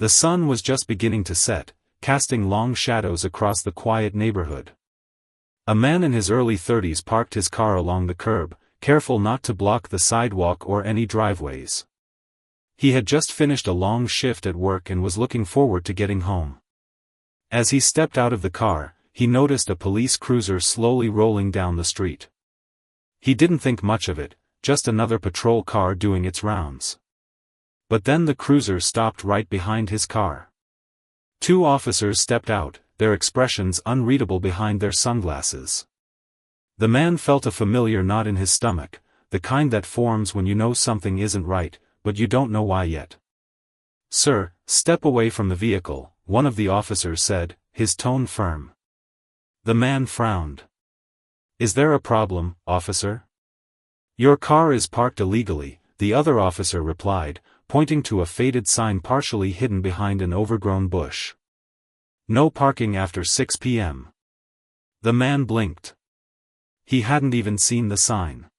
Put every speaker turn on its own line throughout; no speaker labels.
The sun was just beginning to set, casting long shadows across the quiet neighborhood. A man in his early 30s parked his car along the curb, careful not to block the sidewalk or any driveways. He had just finished a long shift at work and was looking forward to getting home. As he stepped out of the car, he noticed a police cruiser slowly rolling down the street. He didn't think much of it, just another patrol car doing its rounds. But then the cruiser stopped right behind his car. Two officers stepped out, their expressions unreadable behind their sunglasses. The man felt a familiar knot in his stomach, the kind that forms when you know something isn't right, but you don't know why yet. "Sir, step away from the vehicle," one of the officers said, his tone firm. The man frowned. "Is there a problem, officer?" "Your car is parked illegally," the other officer replied, pointing to a faded sign partially hidden behind an overgrown bush. "No parking after 6 p.m. The man blinked. He hadn't even seen the sign.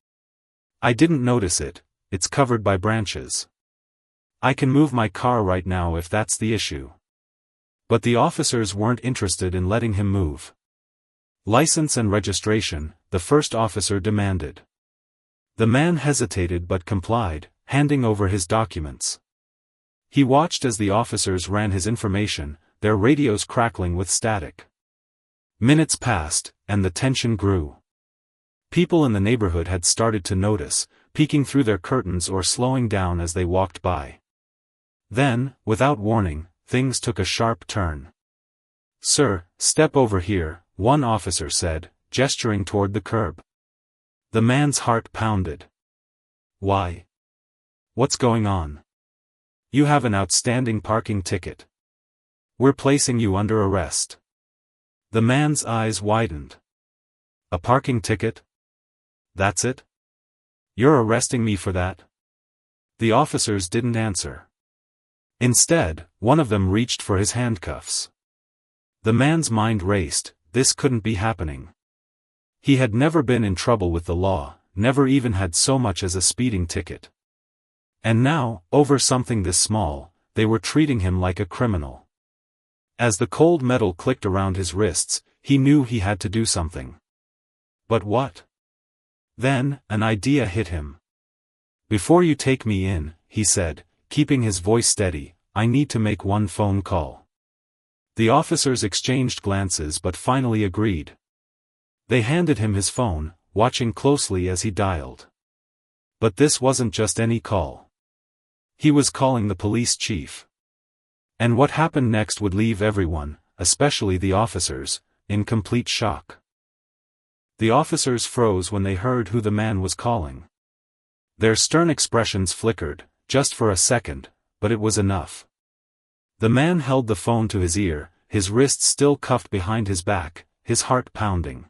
"I didn't notice it, it's covered by branches. I can move my car right now if that's the issue." But the officers weren't interested in letting him move. "License and registration," the first officer demanded. The man hesitated but complied, handing over his documents. He watched as the officers ran his information, their radios crackling with static. Minutes passed, and the tension grew. People in the neighborhood had started to notice, peeking through their curtains or slowing down as they walked by. Then, without warning, things took a sharp turn. "Sir, step over here," one officer said, gesturing toward the curb. The man's heart pounded. "Why? What's going on?" "You have an outstanding parking ticket. We're placing you under arrest." The man's eyes widened. "A parking ticket? That's it? You're arresting me for that?" The officers didn't answer. Instead, one of them reached for his handcuffs. The man's mind raced, this couldn't be happening. He had never been in trouble with the law, never even had so much as a speeding ticket. And now, over something this small, they were treating him like a criminal. As the cold metal clicked around his wrists, he knew he had to do something. But what? Then, an idea hit him. "Before you take me in," he said, keeping his voice steady, "I need to make one phone call." The officers exchanged glances but finally agreed. They handed him his phone, watching closely as he dialed. But this wasn't just any call. He was calling the police chief. And what happened next would leave everyone, especially the officers, in complete shock. The officers froze when they heard who the man was calling. Their stern expressions flickered, just for a second, but it was enough. The man held the phone to his ear, his wrists still cuffed behind his back, his heart pounding.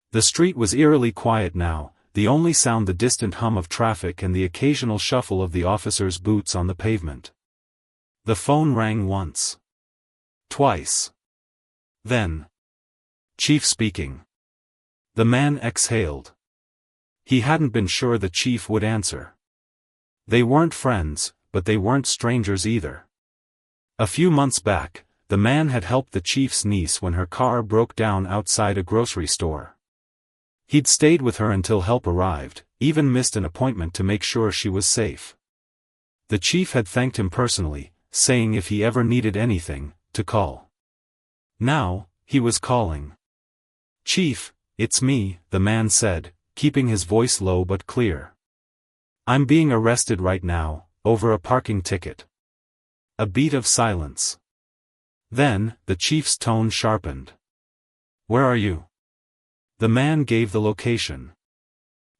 The street was eerily quiet now, the only sound the distant hum of traffic and the occasional shuffle of the officers' boots on the pavement. The phone rang once. Twice. Then. "Chief speaking." The man exhaled. He hadn't been sure the chief would answer. They weren't friends, but they weren't strangers either. A few months back, the man had helped the chief's niece when her car broke down outside a grocery store. He'd stayed with her until help arrived, even missed an appointment to make sure she was safe. The chief had thanked him personally, saying if he ever needed anything, to call. Now, he was calling. "Chief, it's me," the man said, keeping his voice low but clear. "I'm being arrested right now, over a parking ticket." A beat of silence. Then, the chief's tone sharpened. "Where are you?" The man gave the location.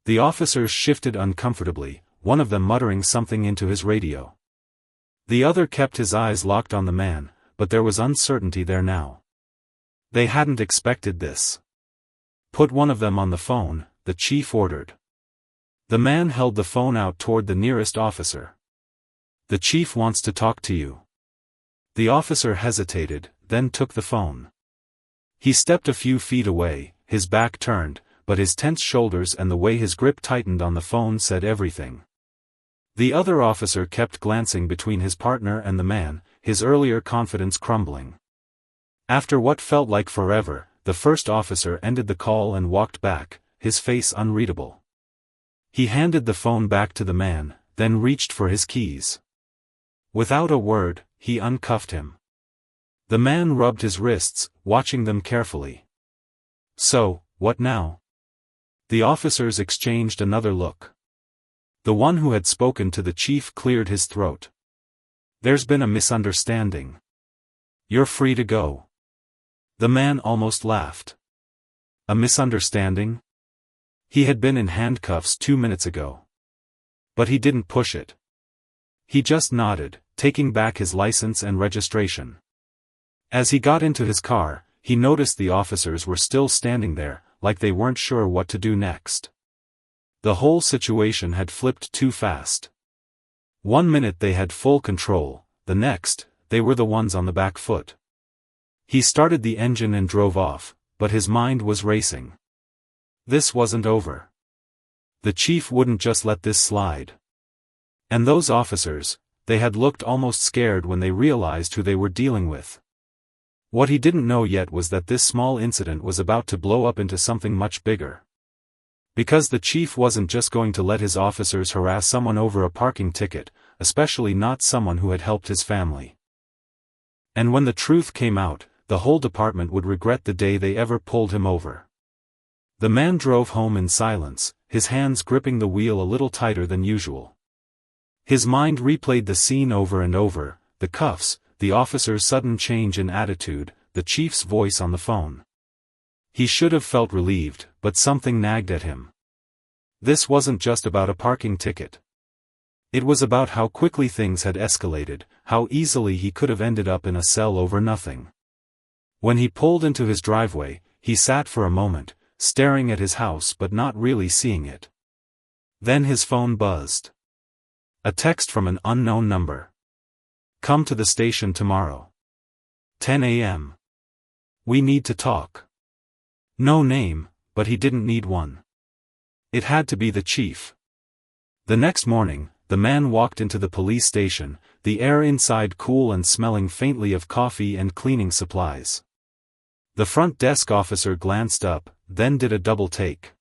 The officers shifted uncomfortably, one of them muttering something into his radio. The other kept his eyes locked on the man, but there was uncertainty there now. They hadn't expected this. "Put one of them on the phone," the chief ordered. The man held the phone out toward the nearest officer. "The chief wants to talk to you." The officer hesitated, then took the phone. He stepped a few feet away, his back turned, but his tense shoulders and the way his grip tightened on the phone said everything. The other officer kept glancing between his partner and the man, his earlier confidence crumbling. After what felt like forever, the first officer ended the call and walked back, his face unreadable. He handed the phone back to the man, then reached for his keys. Without a word, he uncuffed him. The man rubbed his wrists, watching them carefully. So, what now? The officers exchanged another look. The one who had spoken to the chief cleared his throat. There's been a misunderstanding. You're free to go. The man almost laughed. A misunderstanding? He had been in handcuffs 2 minutes ago. But he didn't push it. He just nodded, taking back his license and registration. As he got into his car, he noticed the officers were still standing there, like they weren't sure what to do next. The whole situation had flipped too fast. 1 minute they had full control, the next, they were the ones on the back foot. He started the engine and drove off, but his mind was racing. This wasn't over. The chief wouldn't just let this slide. And those officers, they had looked almost scared when they realized who they were dealing with. What he didn't know yet was that this small incident was about to blow up into something much bigger. Because the chief wasn't just going to let his officers harass someone over a parking ticket, especially not someone who had helped his family. And when the truth came out, the whole department would regret the day they ever pulled him over. The man drove home in silence, his hands gripping the wheel a little tighter than usual. His mind replayed the scene over and over, the cuffs, the officer's sudden change in attitude, the chief's voice on the phone. He should have felt relieved, but something nagged at him. This wasn't just about a parking ticket. It was about how quickly things had escalated, how easily he could have ended up in a cell over nothing. When he pulled into his driveway, he sat for a moment, staring at his house but not really seeing it. Then his phone buzzed. A text from an unknown number. Come to the station tomorrow. 10 a.m. We need to talk. No name, but he didn't need one. It had to be the chief. The next morning, the man walked into the police station, the air inside cool and smelling faintly of coffee and cleaning supplies. The front desk officer glanced up, then did a double take.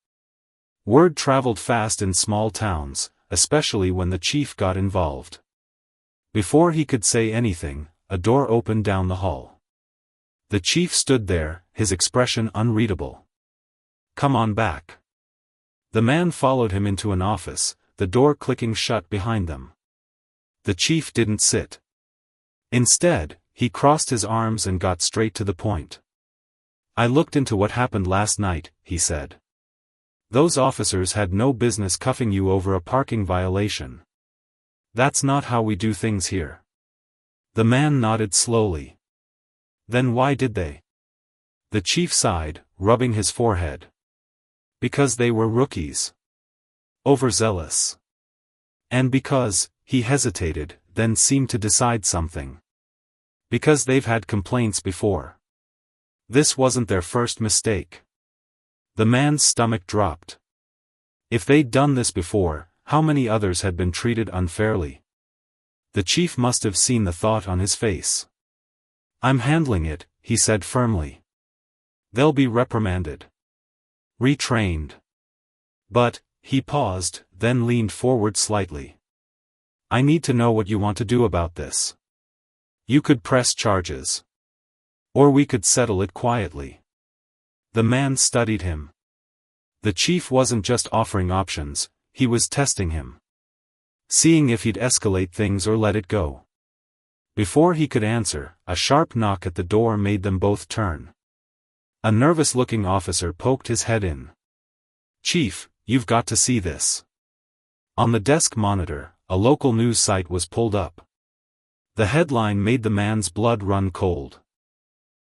Word traveled fast in small towns, especially when the chief got involved. Before he could say anything, a door opened down the hall. The chief stood there, his expression unreadable. Come on back. The man followed him into an office, the door clicking shut behind them. The chief didn't sit. Instead, he crossed his arms and got straight to the point. I looked into what happened last night, he said. Those officers had no business cuffing you over a parking violation. That's not how we do things here. The man nodded slowly. Then why did they? The chief sighed, rubbing his forehead. Because they were rookies. Overzealous. And because, he hesitated, then seemed to decide something. Because they've had complaints before. This wasn't their first mistake. The man's stomach dropped. If they'd done this before, how many others had been treated unfairly? The chief must have seen the thought on his face. I'm handling it, he said firmly. They'll be reprimanded. Retrained. But, he paused, then leaned forward slightly. I need to know what you want to do about this. You could press charges. Or we could settle it quietly. The man studied him. The chief wasn't just offering options, he was testing him. Seeing if he'd escalate things or let it go. Before he could answer, a sharp knock at the door made them both turn. A nervous-looking officer poked his head in. Chief, you've got to see this. On the desk monitor, a local news site was pulled up. The headline made the man's blood run cold.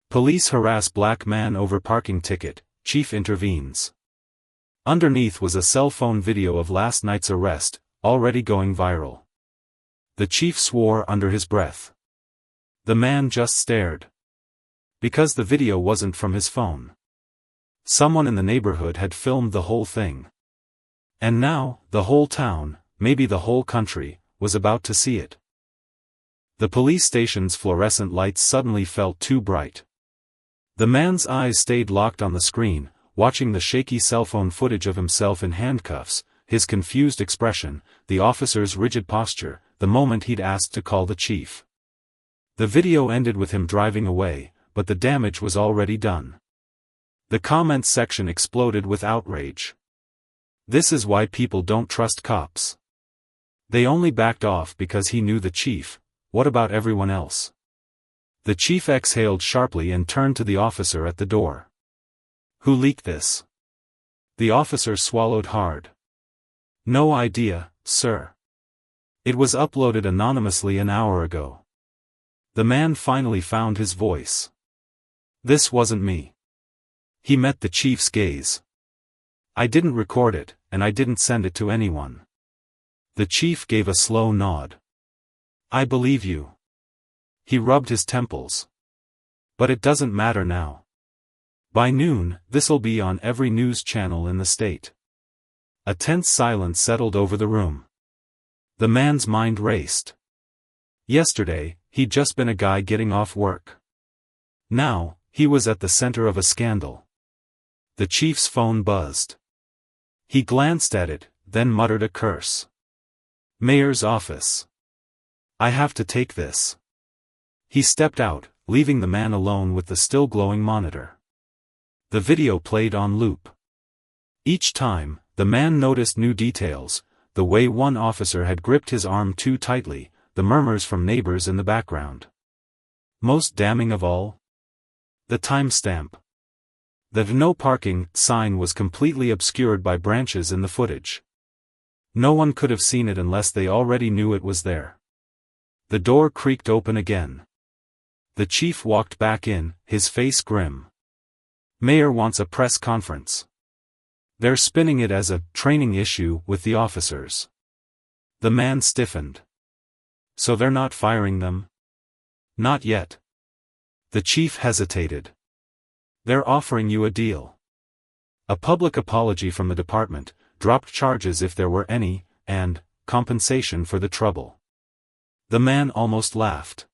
Police harass black man over parking ticket, chief intervenes. Underneath was a cell phone video of last night's arrest, already going viral. The chief swore under his breath. The man just stared. Because the video wasn't from his phone. Someone in the neighborhood had filmed the whole thing. And now, the whole town, maybe the whole country, was about to see it. The police station's fluorescent lights suddenly felt too bright. The man's eyes stayed locked on the screen, watching the shaky cell phone footage of himself in handcuffs, his confused expression, the officer's rigid posture, the moment he'd asked to call the chief. The video ended with him driving away, but the damage was already done. The comments section exploded with outrage. This is why people don't trust cops. They only backed off because he knew the chief. What about everyone else? The chief exhaled sharply and turned to the officer at the door. Who leaked this? The officer swallowed hard. No idea, sir. It was uploaded anonymously an hour ago. The man finally found his voice. This wasn't me. He met the chief's gaze. I didn't record it, and I didn't send it to anyone. The chief gave a slow nod. I believe you. He rubbed his temples. But it doesn't matter now. By noon, this'll be on every news channel in the state. A tense silence settled over the room. The man's mind raced. Yesterday, he'd just been a guy getting off work. Now, he was at the center of a scandal. The chief's phone buzzed. He glanced at it, then muttered a curse. Mayor's office. I have to take this. He stepped out, leaving the man alone with the still glowing monitor. The video played on loop. Each time, the man noticed new details, the way one officer had gripped his arm too tightly, the murmurs from neighbors in the background. Most damning of all? The timestamp. The "No Parking" sign was completely obscured by branches in the footage. No one could have seen it unless they already knew it was there. The door creaked open again. The chief walked back in, his face grim. Mayor wants a press conference. They're spinning it as a training issue with the officers. The man stiffened. So they're not firing them? Not yet. The chief hesitated. They're offering you a deal. A public apology from the department, dropped charges if there were any, and compensation for the trouble. The man almost laughed.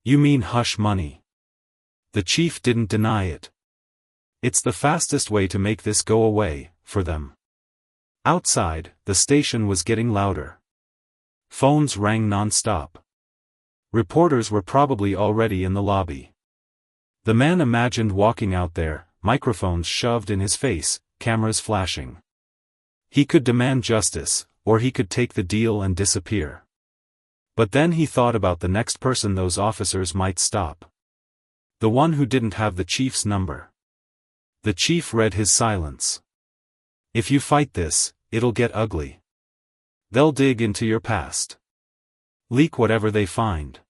You mean hush money? The chief didn't deny it. It's the fastest way to make this go away, for them. Outside, the station was getting louder. Phones rang non-stop. Reporters were probably already in the lobby. The man imagined walking out there, microphones shoved in his face, cameras flashing. He could demand justice, or he could take the deal and disappear. But then he thought about the next person those officers might stop. The one who didn't have the chief's number. The chief read his silence. If you fight this, it'll get ugly. They'll dig into your past. Leak whatever they find.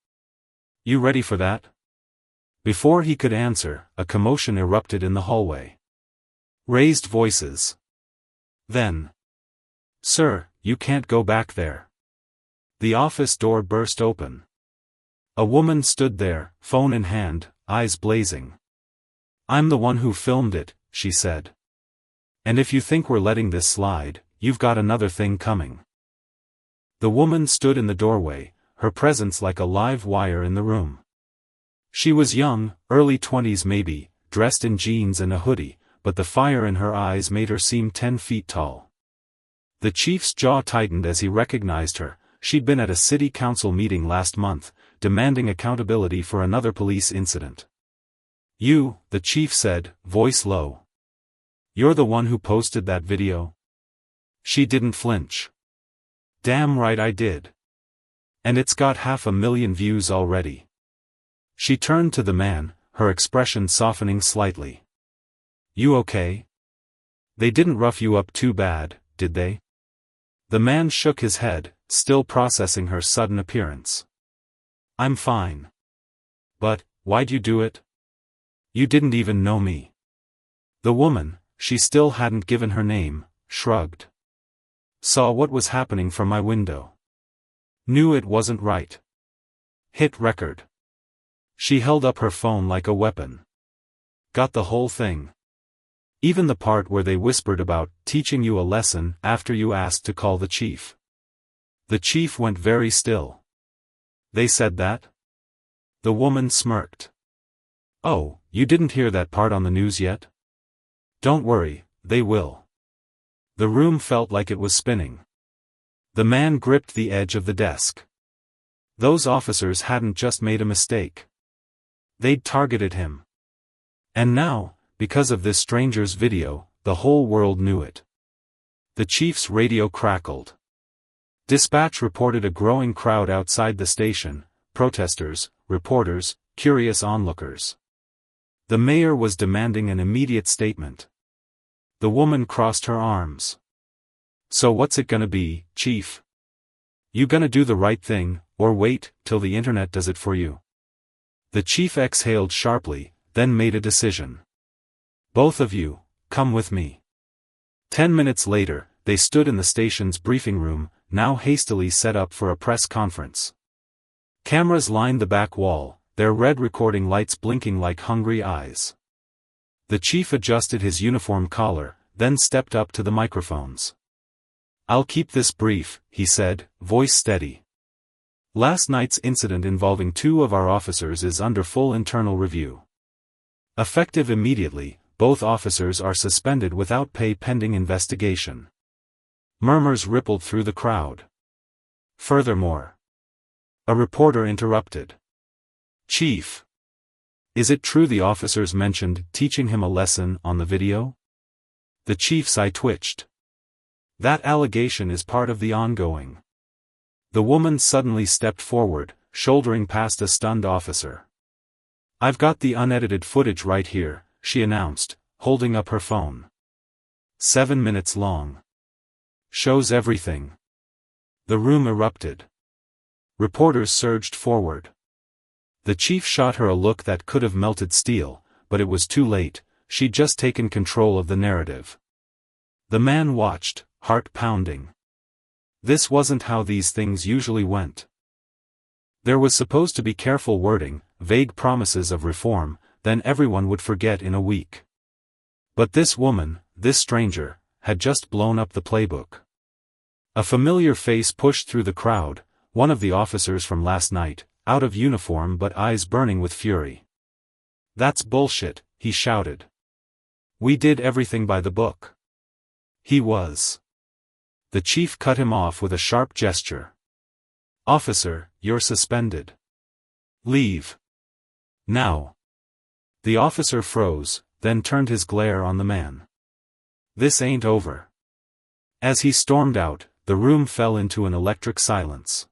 You ready for that? Before he could answer, a commotion erupted in the hallway. Raised voices. Then. Sir, you can't go back there. The office door burst open. A woman stood there, phone in hand, eyes blazing. I'm the one who filmed it, she said. And if you think we're letting this slide, you've got another thing coming. The woman stood in the doorway, her presence like a live wire in the room. She was young, early 20s maybe, dressed in jeans and a hoodie, but the fire in her eyes made her seem 10 feet tall. The chief's jaw tightened as he recognized her. She'd been at a city council meeting last month, demanding accountability for another police incident. You, the chief said, voice low. You're the one who posted that video? She didn't flinch. Damn right I did. And it's got 500,000 views already. She turned to the man, her expression softening slightly. You okay? They didn't rough you up too bad, did they? The man shook his head, still processing her sudden appearance. I'm fine. But, why'd you do it? You didn't even know me. The woman, she still hadn't given her name, shrugged. Saw what was happening from my window. Knew it wasn't right. Hit record. She held up her phone like a weapon. Got the whole thing. Even the part where they whispered about teaching you a lesson after you asked to call the chief. The chief went very still. They said that? The woman smirked. Oh, you didn't hear that part on the news yet? Don't worry, they will. The room felt like it was spinning. The man gripped the edge of the desk. Those officers hadn't just made a mistake. They'd targeted him. And now, because of this stranger's video, the whole world knew it. The chief's radio crackled. Dispatch reported a growing crowd outside the station, protesters, reporters, curious onlookers. The mayor was demanding an immediate statement. The woman crossed her arms. So what's it gonna be, chief? You gonna do the right thing, or wait till the internet does it for you? The chief exhaled sharply, then made a decision. Both of you, come with me. 10 minutes later, they stood in the station's briefing room, now hastily set up for a press conference. Cameras lined the back wall, their red recording lights blinking like hungry eyes. The chief adjusted his uniform collar, then stepped up to the microphones. I'll keep this brief, he said, voice steady. Last night's incident involving 2 of our officers is under full internal review. Effective immediately, both officers are suspended without pay pending investigation. Murmurs rippled through the crowd. Furthermore, a reporter interrupted. Chief, is it true the officers mentioned teaching him a lesson on the video? The chief's eye twitched. That allegation is part of the ongoing. The woman suddenly stepped forward, shouldering past a stunned officer. I've got the unedited footage right here, she announced, holding up her phone. 7 minutes long. Shows everything. The room erupted. Reporters surged forward. The chief shot her a look that could have melted steel, but it was too late, she'd just taken control of the narrative. The man watched, heart pounding. This wasn't how these things usually went. There was supposed to be careful wording, vague promises of reform, then everyone would forget in a week. But this woman, this stranger, had just blown up the playbook. A familiar face pushed through the crowd, one of the officers from last night, out of uniform but eyes burning with fury. That's bullshit, he shouted. We did everything by the book. He was. The chief cut him off with a sharp gesture. Officer, you're suspended. Leave. Now. The officer froze, then turned his glare on the man. This ain't over. As he stormed out, the room fell into an electric silence.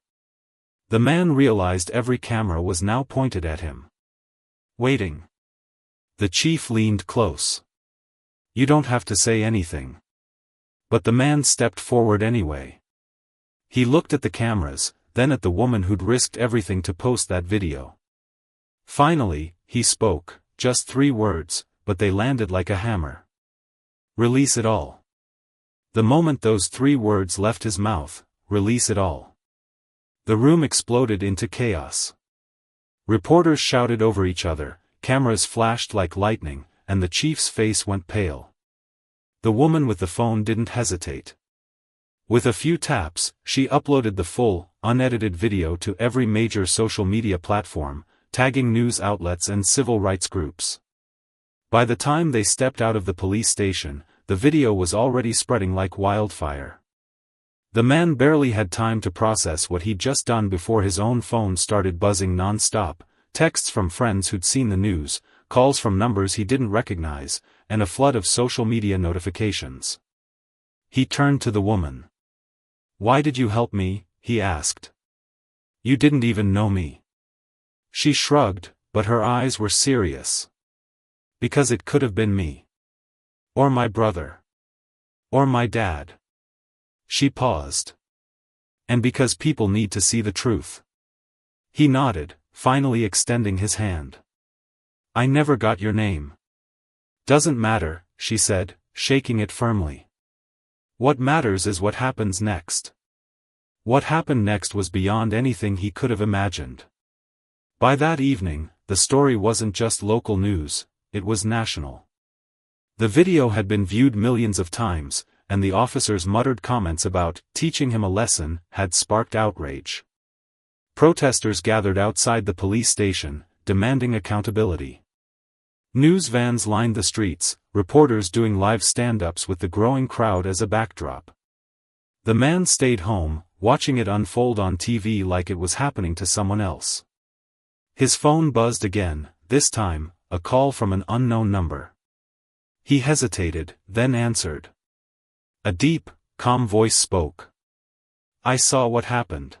The man realized every camera was now pointed at him. Waiting. The chief leaned close. You don't have to say anything. But the man stepped forward anyway. He looked at the cameras, then at the woman who'd risked everything to post that video. Finally, he spoke, just 3 words, but they landed like a hammer. Release it all. The moment those 3 words left his mouth, release it all. The room exploded into chaos. Reporters shouted over each other, cameras flashed like lightning, and the chief's face went pale. The woman with the phone didn't hesitate. With a few taps, she uploaded the full, unedited video to every major social media platform, tagging news outlets and civil rights groups. By the time they stepped out of the police station, the video was already spreading like wildfire. The man barely had time to process what he'd just done before his own phone started buzzing non-stop, texts from friends who'd seen the news, calls from numbers he didn't recognize, and a flood of social media notifications. He turned to the woman. Why did you help me? He asked. You didn't even know me. She shrugged, but her eyes were serious. Because it could have been me. Or my brother. Or my dad. She paused. And because people need to see the truth. He nodded, finally extending his hand. I never got your name. Doesn't matter, she said, shaking it firmly. What matters is what happens next. What happened next was beyond anything he could have imagined. By that evening, the story wasn't just local news, it was national. The video had been viewed millions of times, and the officer's muttered comments about teaching him a lesson had sparked outrage. Protesters gathered outside the police station, demanding accountability. News vans lined the streets, reporters doing live stand-ups with the growing crowd as a backdrop. The man stayed home, watching it unfold on TV like it was happening to someone else. His phone buzzed again, this time, a call from an unknown number. He hesitated, then answered. A deep, calm voice spoke. "I saw what happened.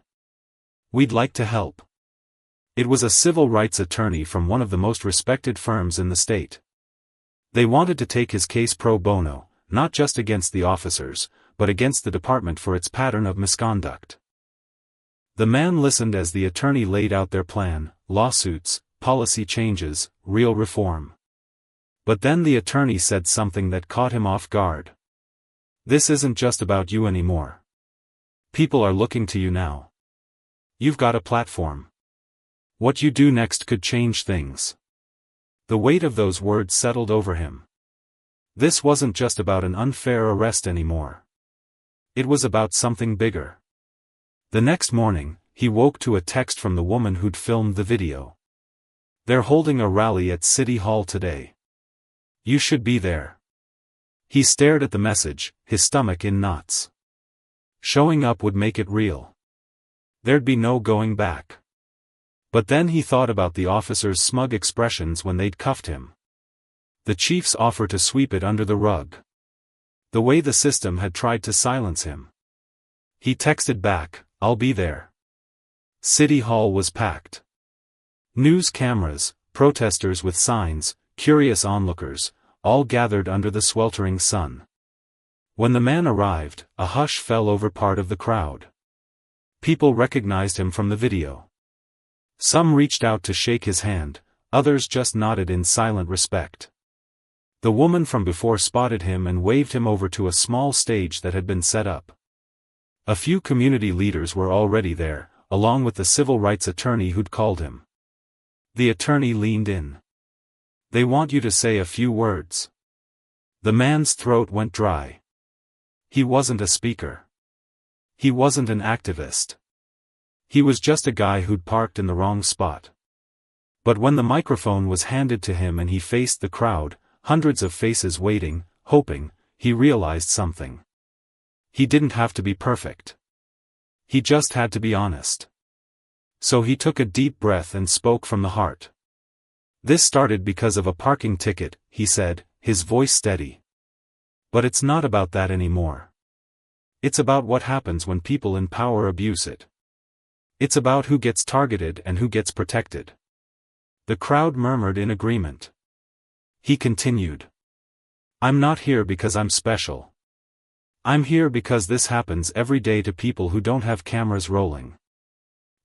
We'd like to help." It was a civil rights attorney from one of the most respected firms in the state. They wanted to take his case pro bono, not just against the officers, but against the department for its pattern of misconduct. The man listened as the attorney laid out their plan: lawsuits, policy changes, real reform. But then the attorney said something that caught him off guard. "This isn't just about you anymore. People are looking to you now. You've got a platform. What you do next could change things." The weight of those words settled over him. This wasn't just about an unfair arrest anymore. It was about something bigger. The next morning, he woke to a text from the woman who'd filmed the video. "They're holding a rally at City Hall today. You should be there." He stared at the message, his stomach in knots. Showing up would make it real. There'd be no going back. But then he thought about the officers' smug expressions when they'd cuffed him. The chief's offer to sweep it under the rug. The way the system had tried to silence him. He texted back, "I'll be there." City Hall was packed. News cameras, protesters with signs, curious onlookers, all gathered under the sweltering sun. When the man arrived, a hush fell over part of the crowd. People recognized him from the video. Some reached out to shake his hand, others just nodded in silent respect. The woman from before spotted him and waved him over to a small stage that had been set up. A few community leaders were already there, along with the civil rights attorney who'd called him. The attorney leaned in. "They want you to say a few words." The man's throat went dry. He wasn't a speaker. He wasn't an activist. He was just a guy who'd parked in the wrong spot. But when the microphone was handed to him and he faced the crowd, hundreds of faces waiting, hoping, he realized something. He didn't have to be perfect. He just had to be honest. So he took a deep breath and spoke from the heart. "This started because of a parking ticket," he said, his voice steady. "But it's not about that anymore. It's about what happens when people in power abuse it. It's about who gets targeted and who gets protected." The crowd murmured in agreement. He continued. "I'm not here because I'm special. I'm here because this happens every day to people who don't have cameras rolling.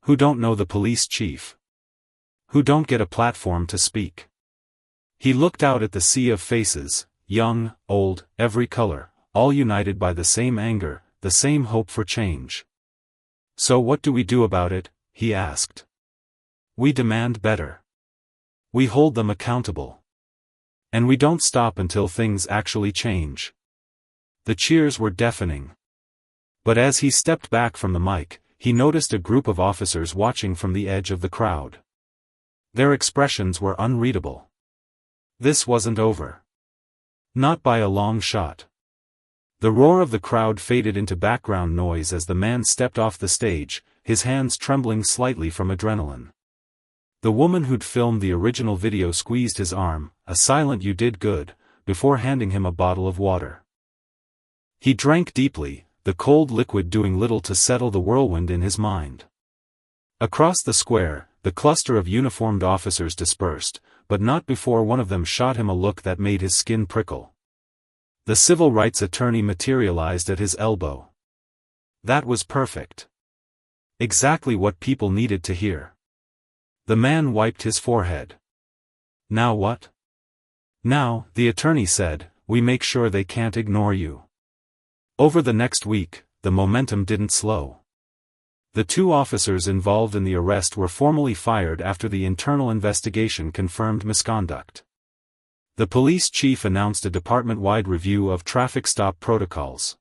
Who don't know the police chief. Who don't get a platform to speak." He looked out at the sea of faces, young, old, every color, all united by the same anger, the same hope for change. "So what do we do about it?" he asked. "We demand better. We hold them accountable. And we don't stop until things actually change." The cheers were deafening. But as he stepped back from the mic, he noticed a group of officers watching from the edge of the crowd. Their expressions were unreadable. This wasn't over. Not by a long shot. The roar of the crowd faded into background noise as the man stepped off the stage, his hands trembling slightly from adrenaline. The woman who'd filmed the original video squeezed his arm, a silent "you did good," before handing him a bottle of water. He drank deeply, the cold liquid doing little to settle the whirlwind in his mind. Across the square, the cluster of uniformed officers dispersed, but not before one of them shot him a look that made his skin prickle. The civil rights attorney materialized at his elbow. That was perfect. Exactly what people needed to hear. The man wiped his forehead. "Now what?" "Now," the attorney said, "we make sure they can't ignore you." Over the next week, the momentum didn't slow. The two officers involved in the arrest were formally fired after the internal investigation confirmed misconduct. The police chief announced a department-wide review of traffic stop protocols.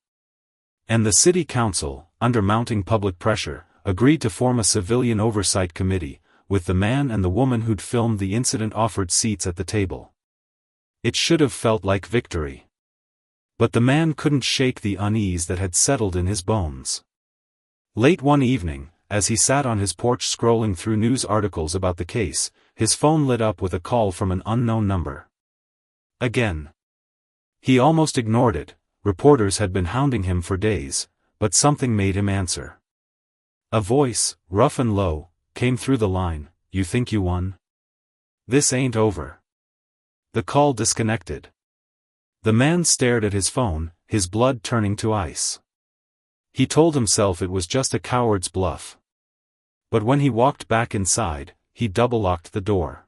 And the city council, under mounting public pressure, agreed to form a civilian oversight committee, with the man and the woman who'd filmed the incident offered seats at the table. It should have felt like victory. But the man couldn't shake the unease that had settled in his bones. Late one evening, as he sat on his porch scrolling through news articles about the case, his phone lit up with a call from an unknown number. Again. He almost ignored it. Reporters had been hounding him for days, but something made him answer. A voice, rough and low, came through the line. "You think you won? This ain't over." The call disconnected. The man stared at his phone, his blood turning to ice. He told himself it was just a coward's bluff. But when he walked back inside, he double-locked the door.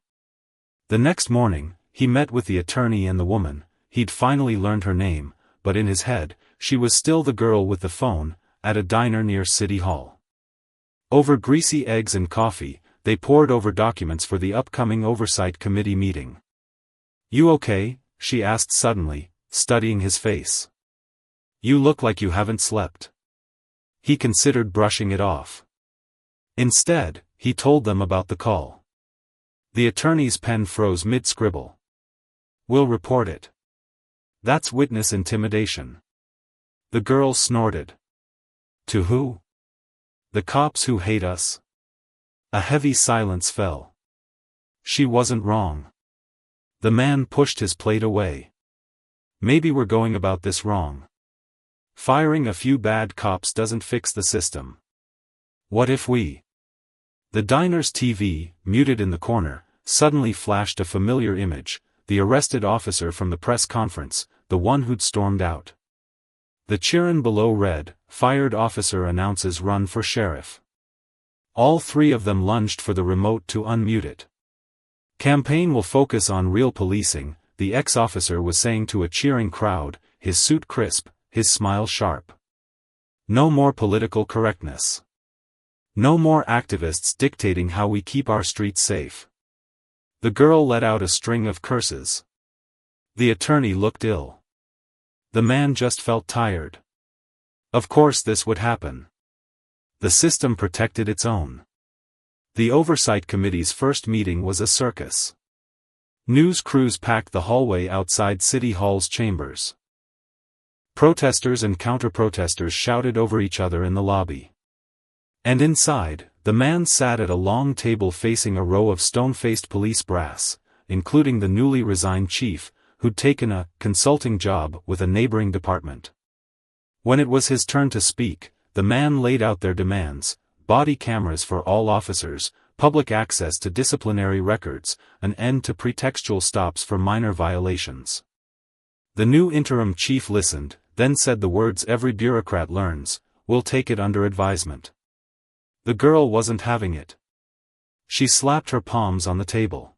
The next morning, he met with the attorney and the woman. He'd finally learned her name, but in his head, she was still the girl with the phone, at a diner near City Hall. Over greasy eggs and coffee, they pored over documents for the upcoming Oversight Committee meeting. "You okay?" she asked suddenly, studying his face. "You look like you haven't slept." He considered brushing it off. Instead, he told them about the call. The attorney's pen froze mid-scribble. "We'll report it. That's witness intimidation." The girl snorted. "To who?" "The cops who hate us." A heavy silence fell. She wasn't wrong. The man pushed his plate away. "Maybe we're going about this wrong. Firing a few bad cops doesn't fix the system. What if we—" The diner's TV, muted in the corner, suddenly flashed a familiar image, the arrested officer from the press conference, the one who'd stormed out. The cheerin below read, "Fired officer announces run for sheriff." All three of them lunged for the remote to unmute it. "Campaign will focus on real policing," the ex-officer was saying to a cheering crowd, his suit crisp, his smile sharp. "No more political correctness. No more activists dictating how we keep our streets safe." The girl let out a string of curses. The attorney looked ill. The man just felt tired. Of course this would happen. The system protected its own. The Oversight Committee's first meeting was a circus. News crews packed the hallway outside City Hall's chambers. Protesters and counter-protesters shouted over each other in the lobby. And inside, the man sat at a long table facing a row of stone-faced police brass, including the newly resigned chief, who'd taken a consulting job with a neighboring department. When it was his turn to speak, the man laid out their demands: body cameras for all officers, public access to disciplinary records, an end to pretextual stops for minor violations. The new interim chief listened, then said the words every bureaucrat learns: "We'll take it under advisement." The girl wasn't having it. She slapped her palms on the table.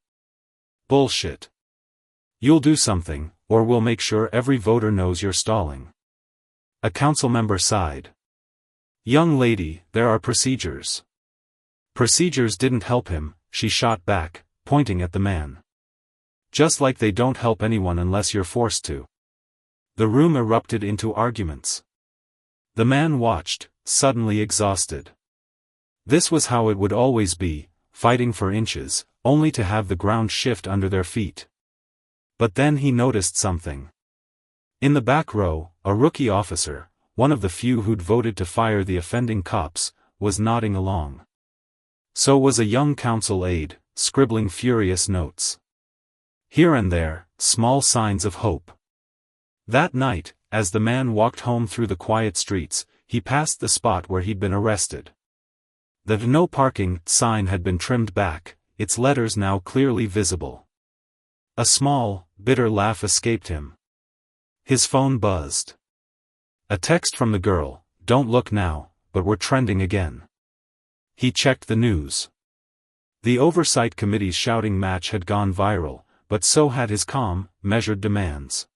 "Bullshit. You'll do something, or we'll make sure every voter knows you're stalling." A council member sighed. "Young lady, there are procedures." Procedures didn't help him, she shot back, pointing at the man. "Just like they don't help anyone unless you're forced to." The room erupted into arguments. The man watched, suddenly exhausted. This was how it would always be, fighting for inches, only to have the ground shift under their feet. But then he noticed something. In the back row, a rookie officer, one of the few who'd voted to fire the offending cops, was nodding along. So was a young council aide, scribbling furious notes. Here and there, small signs of hope. That night, as the man walked home through the quiet streets, he passed the spot where he'd been arrested. The "No Parking" sign had been trimmed back, its letters now clearly visible. A small, bitter laugh escaped him. His phone buzzed. A text from the girl: "Don't look now, but we're trending again." He checked the news. The Oversight Committee's shouting match had gone viral, but so had his calm, measured demands.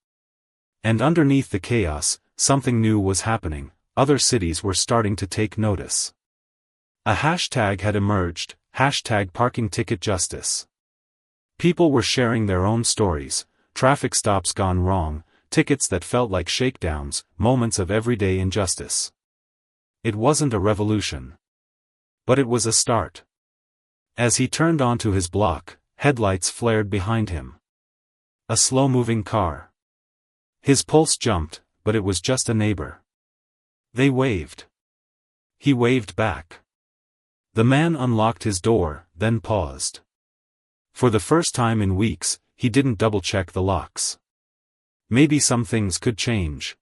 And underneath the chaos, something new was happening. Other cities were starting to take notice. A hashtag had emerged, #ParkingTicketJustice. People were sharing their own stories, traffic stops gone wrong, tickets that felt like shakedowns, moments of everyday injustice. It wasn't a revolution. But it was a start. As he turned onto his block, headlights flared behind him. A slow-moving car. His pulse jumped, but it was just a neighbor. They waved. He waved back. The man unlocked his door, then paused. For the first time in weeks, he didn't double-check the locks. Maybe some things could change.